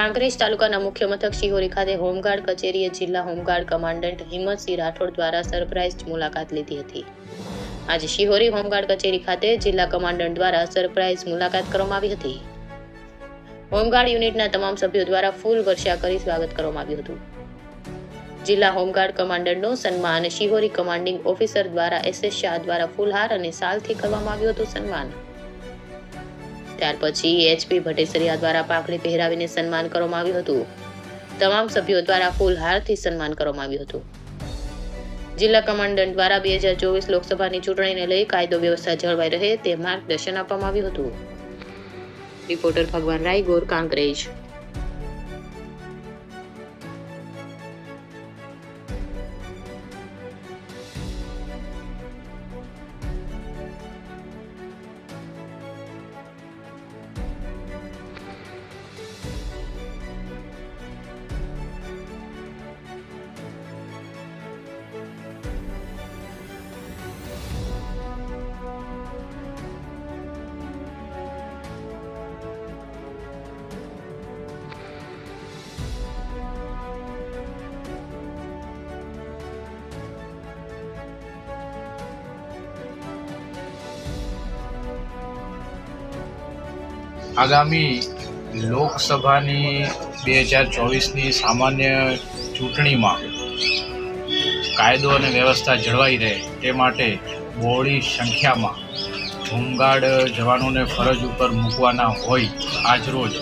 કાંકરેજ તાલુકાના મુખ્ય મથક શિહોરી ખાતે હોમગાર્ડ કચેરીએ જિલ્લા હોમગાર્ડ કમાન્ડન્ટ હિંમતસિંહ રાઠોડ દ્વારા સરપ્રાઇઝ મુલાકાત લીધી હતી। આજે શિહોરી હોમગાર્ડ કચેરી ખાતે જિલ્લા કમાન્ડન્ટ દ્વારા સરપ્રાઇઝ મુલાકાત કરવામાં આવી હતી। હોમગાર્ડ યુનિટના તમામ સભ્યો દ્વારા ફૂલ વર્ષા કરી સ્વાગત કરવામાં આવ્યું હતું। જિલ્લા હોમગાર્ડ કમાન્ડન્ટનું સન્માન શિહોરી કમાન્ડિંગ ઓફિસર દ્વારા SS શાહ દ્વારા ફૂલહાર અને શાલથી કરવામાં આવ્યું હતું સન્માન। ત્યાર પછી HP ભટ્ટેસરિયા દ્વારા પાઘડી પહેરાવીને સન્માન કરવામાં આવ્યું હતું। તમામ સભ્યો દ્વારા ફૂલહારથી સન્માન કરવામાં આવ્યું હતું। જિલ્લા કમાન્ડન્ટ દ્વારા 2024 લોકસભાની ચૂંટણીને લઈ કાયદો વ્યવસ્થા જળવાઈ રહે તે માર્ગદર્શન આપવામાં આવ્યું હતું। રિપોર્ટર ભગવાન રાયગોર, કાંકરેજ। આગામી લોકસભાની 2024ની સામાન્ય ચૂંટણીમાં કાયદો અને વ્યવસ્થા જળવાઈ રહે તે માટે બહોળી સંખ્યામાં હોમગાર્ડ જવાનોને ફરજ ઉપર મૂકવાના હોય આજરોજ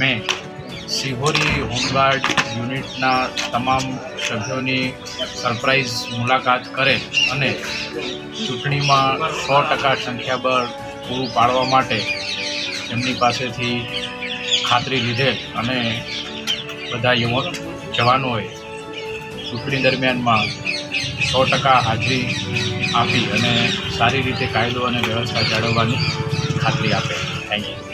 મેં શિહોરી હોમગાર્ડ યુનિટના તમામ સભ્યોની સરપ્રાઇઝ મુલાકાત કરેલ અને ચૂંટણીમાં 100% સંખ્યાબળ પૂરું પાડવા માટે એમની પાસેથી ખાતરી લીધેલ અને બધા જવાનોએ ચૂંટણી દરમિયાનમાં 100% હાજરી આપી અને સારી રીતે કાયદો અને વ્યવસ્થા જાળવવાની ખાતરી આપે। Thank you.